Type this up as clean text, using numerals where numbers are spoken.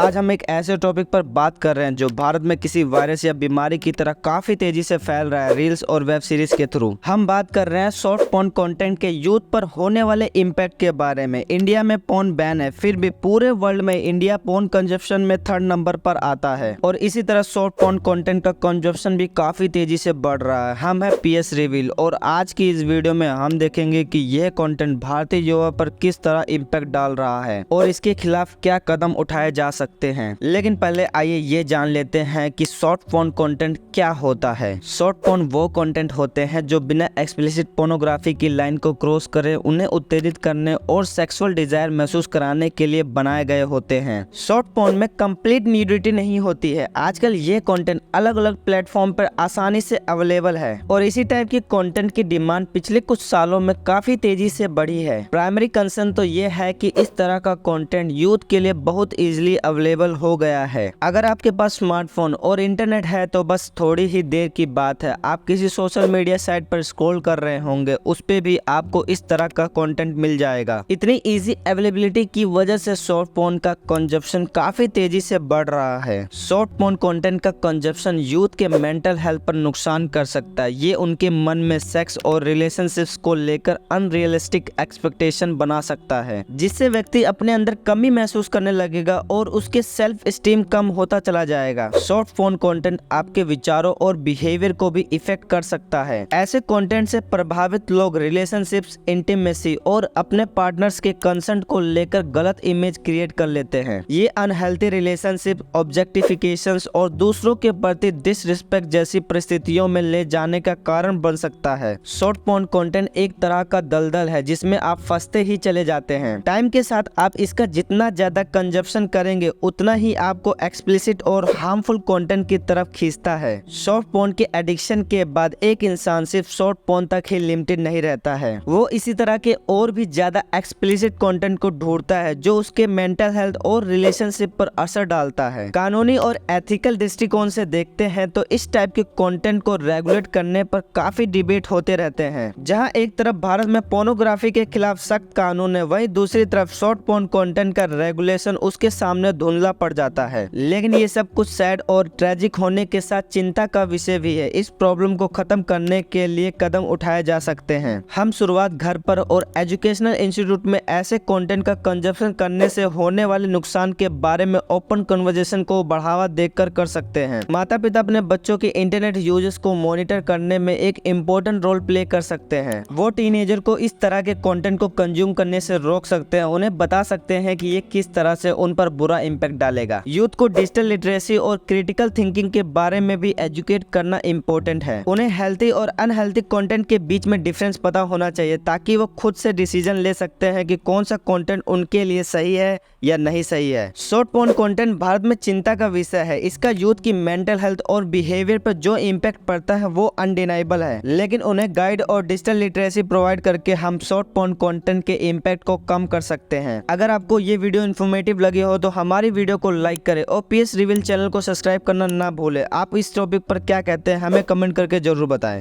आज हम एक ऐसे टॉपिक पर बात कर रहे हैं जो भारत में किसी वायरस या बीमारी की तरह काफी तेजी से फैल रहा है, रील्स और वेब सीरीज के थ्रू। हम बात कर रहे हैं शॉर्ट पोर्न कंटेंट के यूथ पर होने वाले इम्पैक्ट के बारे में। इंडिया में पोर्न बैन है, फिर भी पूरे वर्ल्ड में इंडिया पोर्न कंजप्शन में 3rd नंबर पर आता है और इसी तरह शॉर्ट पोर्न कंटेंट का कंजप्शन भी काफी तेजी से बढ़ रहा है। हम है PS रिवील और आज की इस वीडियो में हम देखेंगे कि यह कंटेंट भारतीय युवा पर किस तरह इम्पैक्ट डाल रहा है और इसके खिलाफ क्या कदम उठाए जा सकते हैं। लेकिन पहले आइए ये जान लेते हैं कि शॉर्ट पोर्न कंटेंट क्या होता है। शॉर्ट पोर्न वो कंटेंट होते हैं जो बिना एक्सप्लिसिट पोर्नोग्राफी की लाइन को क्रॉस करे, उन्हें उत्तेजित करने और सेक्सुअल डिजायर महसूस कराने के लिए बनाए गए होते हैं। शॉर्ट पोर्न में कंप्लीट न्यूडिटी नहीं होती है। आजकल ये कंटेंट अलग अलग प्लेटफॉर्म पर आसानी से अवेलेबल है और इसी टाइप की कंटेंट की डिमांड पिछले कुछ सालों में काफी तेजी से बढ़ी है। प्राइमरी कंसर्न तो ये है कि इस तरह का कंटेंट यूथ के लिए बहुत इजीली अवेलेबल हो गया है। अगर आपके पास स्मार्टफोन और इंटरनेट है तो बस थोड़ी ही देर की बात है, आप किसी सोशल मीडिया साइट पर स्क्रॉल कर रहे होंगे, उस पे भी आपको इस तरह का कंटेंट मिल जाएगा। इतनी इजी अवेलेबिलिटी की वजह से शॉर्ट पोर्न का कंजप्शन काफी तेजी से बढ़ रहा है। शॉर्ट पोर्न कंटेंट का कंजप्शन यूथ के मेंटल हेल्थ पर नुकसान कर सकता है। ये उनके मन में सेक्स और रिलेशनशिप्स को लेकर अनरियलिस्टिक एक्सपेक्टेशन बना सकता है, जिससे व्यक्ति अपने अंदर कमी महसूस करने लगेगा और उसके सेल्फ स्टीम कम होता चला जाएगा। शॉर्ट पोर्न कंटेंट आपके विचारों और बिहेवियर को भी इफेक्ट कर सकता है। ऐसे कंटेंट से प्रभावित लोग रिलेशनशिप्स, इंटीमेसी और अपने पार्टनर्स के कंसेंट को लेकर गलत इमेज क्रिएट कर लेते हैं। ये अनहेल्थी रिलेशनशिप, ऑब्जेक्टिफिकेशंस और दूसरों के प्रति डिसरिस्पेक्ट जैसी परिस्थितियों में ले जाने का कारण बन सकता है। शॉर्ट पोर्न कंटेंट एक तरह का दलदल है जिसमें आप फंसते ही चले जाते हैं। टाइम के साथ आप इसका जितना ज्यादा कंजप्शन करेंगे उतना ही आपको एक्सप्लिसिट और हार्मफुल कंटेंट की तरफ खींचता है। शॉर्ट पोर्न के एडिक्शन के बाद एक इंसान सिर्फ शॉर्ट पोर्न तक ही लिमिटेड नहीं रहता है, वो इसी तरह के और भी ज्यादा एक्सप्लिसिट कंटेंट को ढूंढता है जो उसके मेंटल हेल्थ और रिलेशनशिप पर असर डालता है। कानूनी और एथिकल दृष्टिकोण से देखते हैं तो इस टाइप के कंटेंट को रेगुलेट करने पर काफी डिबेट होते रहते हैं। जहां एक तरफ भारत में पोर्नोग्राफी के खिलाफ सख्त कानून है, वहीं दूसरी तरफ शॉर्ट पोर्न कंटेंट का रेगुलेशन उसके सामने धुंधला पड़ जाता है। लेकिन ये सब कुछ सैड और ट्रेजिक होने के साथ चिंता का विषय भी है। इस प्रॉब्लम को खत्म करने के लिए कदम उठाए जा सकते हैं। हम शुरुआत घर पर और एजुकेशनल इंस्टीट्यूट में ऐसे कंटेंट का कंजप्शन करने से होने वाले नुकसान के बारे में ओपन कन्वर्सेशन को बढ़ावा देकर कर सकते हैं। माता पिता अपने बच्चों के इंटरनेट यूजेस को मॉनिटर करने में एक इम्पोर्टेंट रोल प्ले कर सकते हैं। वो टीनेजर को इस तरह के कंटेंट को कंज्यूम करने से रोक सकते हैं, उन्हें बता सकते हैं कि ये किस तरह से उन पर बुरा इम्पैक्ट डालेगा। यूथ को डिजिटल लिटरेसी और क्रिटिकल थिंकिंग के बारे में भी एजुकेट करना इम्पोर्टेंट है। उन्हें हेल्थी और अनहेल्थी कंटेंट के बीच में डिफरेंस पता होना चाहिए ताकि वो खुद से डिसीजन ले सकते हैं कि कौन सा कंटेंट उनके लिए सही है या नहीं सही है। शॉर्ट पोर्न कंटेंट भारत में चिंता का विषय है। इसका यूथ की मेंटल हेल्थ और बिहेवियर पर जो इम्पैक्ट पड़ता है वो अनडिनाइबल है, लेकिन उन्हें गाइड और डिजिटल लिटरेसी प्रोवाइड करके हम शॉर्ट पोर्न कंटेंट के इम्पैक्ट को कम कर सकते हैं। अगर आपको ये वीडियो इन्फॉर्मेटिव लगी हो तो हमारी वीडियो को लाइक करें और PS रिवील चैनल को सब्सक्राइब करना ना भूलें। आप इस टॉपिक पर क्या कहते हैं हमें कमेंट करके जरूर बताएं।